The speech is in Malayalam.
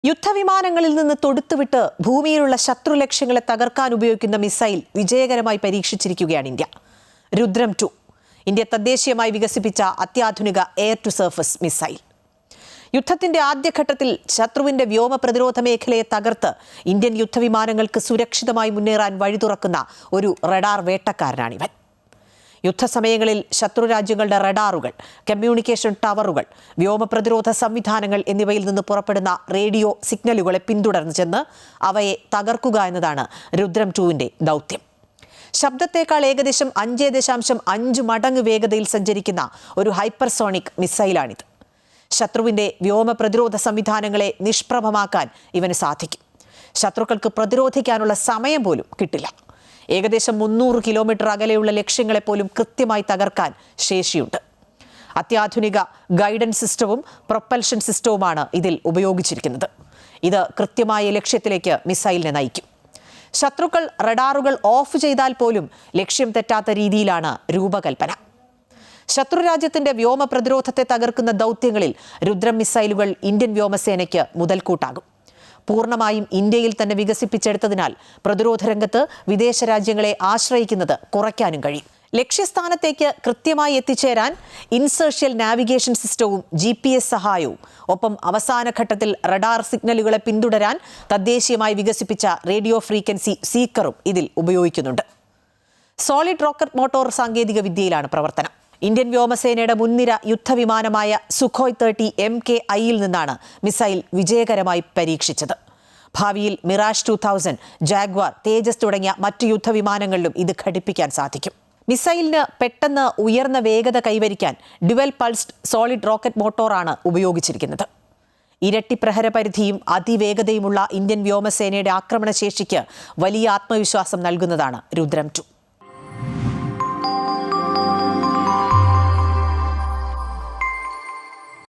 യുദ്ധവിമാനങ്ങളിൽ നിന്ന് തൊടുത്തുവിട്ട് ഭൂമിയിലുള്ള ശത്രു ലക്ഷ്യങ്ങളെ തകർക്കാൻ ഉപയോഗിക്കുന്ന മിസൈൽ വിജയകരമായി പരീക്ഷിച്ചിരിക്കുകയാണ് ഇന്ത്യ. രുദ്രം 2 ഇന്ത്യ തദ്ദേശീയമായി വികസിപ്പിച്ച അത്യാധുനിക എയർ ടു സർഫസ് മിസൈൽ. യുദ്ധത്തിന്റെ ആദ്യഘട്ടത്തിൽ ശത്രുവിന്റെ വ്യോമ പ്രതിരോധ മേഖലയെ തകർത്ത് ഇന്ത്യൻ യുദ്ധവിമാനങ്ങൾക്ക് സുരക്ഷിതമായി മുന്നേറാൻ വഴി തുറക്കുന്ന ഒരു റഡാർ വേട്ടക്കാരനാണിവൻ. യുദ്ധസമയങ്ങളിൽ ശത്രുരാജ്യങ്ങളുടെ റഡാറുകൾ, കമ്മ്യൂണിക്കേഷൻ ടവറുകൾ, വ്യോമ പ്രതിരോധ സംവിധാനങ്ങൾ എന്നിവയിൽ നിന്ന് പുറപ്പെടുന്ന റേഡിയോ സിഗ്നലുകളെ പിന്തുടർന്ന് ചെന്ന് അവയെ തകർക്കുക എന്നതാണ് രുദ്രം 2-ന്റെ ദൗത്യം. ശബ്ദത്തേക്കാൾ ഏകദേശം 5.5 മടങ്ങ് വേഗതയിൽ സഞ്ചരിക്കുന്ന ഒരു ഹൈപ്പർസോണിക് മിസൈലാണിത്. ശത്രുവിന്റെ വ്യോമ പ്രതിരോധ സംവിധാനങ്ങളെ നിഷ്പ്രഭമാക്കാൻ ഇവന് സാധിക്കും. ശത്രുക്കൾക്ക് പ്രതിരോധിക്കാനുള്ള സമയം പോലും കിട്ടില്ല. ഏകദേശം 300 കിലോമീറ്റർ അകലെയുള്ള ലക്ഷ്യങ്ങളെ പോലും കൃത്യമായി തകർക്കാൻ ശേഷിയുണ്ട്. അത്യാധുനിക ഗൈഡൻസ് സിസ്റ്റവും പ്രൊപ്പൽഷൻ സിസ്റ്റവുമാണ് ഇതിൽ ഉപയോഗിച്ചിരിക്കുന്നത്. ഇത് കൃത്യമായ ലക്ഷ്യത്തിലേക്ക് മിസൈലിനെ നയിക്കും. ശത്രുക്കൾ റഡാറുകൾ ഓഫ് ചെയ്താൽ പോലും ലക്ഷ്യം തെറ്റാത്ത രീതിയിലാണ് രൂപകൽപ്പന. ശത്രുരാജ്യത്തിന്റെ വ്യോമ പ്രതിരോധത്തെ തകർക്കുന്ന ദൗത്യങ്ങളിൽ രുദ്രം മിസൈലുകൾ ഇന്ത്യൻ വ്യോമസേനയ്ക്ക് മുതൽക്കൂട്ടാകും. പൂർണ്ണമായും ഇന്ത്യയിൽ തന്നെ വികസിപ്പിച്ചെടുത്തതിനാൽ പ്രതിരോധ രംഗത്ത് വിദേശ രാജ്യങ്ങളെ ആശ്രയിക്കുന്നത് കുറയ്ക്കാനും കഴിയും. ലക്ഷ്യസ്ഥാനത്തേക്ക് കൃത്യമായി എത്തിച്ചേരാൻ ഇൻസേർഷ്യൽ നാവിഗേഷൻ സിസ്റ്റവും GPS സഹായവും, ഒപ്പം അവസാന ഘട്ടത്തിൽ റഡാർ സിഗ്നലുകളെ പിന്തുടരാൻ തദ്ദേശീയമായി വികസിപ്പിച്ച റേഡിയോ ഫ്രീക്വൻസി സീക്കറും ഇതിൽ ഉപയോഗിക്കുന്നുണ്ട്. സോളിഡ് റോക്കറ്റ് മോട്ടോർ സാങ്കേതിക വിദ്യയിലാണ് പ്രവർത്തനം. ഇന്ത്യൻ വ്യോമസേനയുടെ മുൻനിര യുദ്ധവിമാനമായ സുഖോയ് 30 MKI-യിൽ നിന്നാണ് മിസൈൽ വിജയകരമായി പരീക്ഷിച്ചത്. ഭാവിയിൽ മിറാഷ് 2000, ജാഗ്വാർ, തേജസ് തുടങ്ങിയ മറ്റ് യുദ്ധവിമാനങ്ങളിലും ഇത് ഘടിപ്പിക്കാൻ സാധിക്കും. മിസൈലിന് പെട്ടെന്ന് ഉയർന്ന വേഗത കൈവരിക്കാൻ ഡ്യുവൽ പൾസ്ഡ് സോളിഡ് റോക്കറ്റ് മോട്ടോറാണ് ഉപയോഗിച്ചിരിക്കുന്നത്. ഇരട്ടി പ്രഹരപരിധിയും അതിവേഗതയുമുള്ള ഇന്ത്യൻ വ്യോമസേനയുടെ ആക്രമണശേഷിക്ക് വലിയ ആത്മവിശ്വാസം നൽകുന്നതാണ് രുദ്രം 2.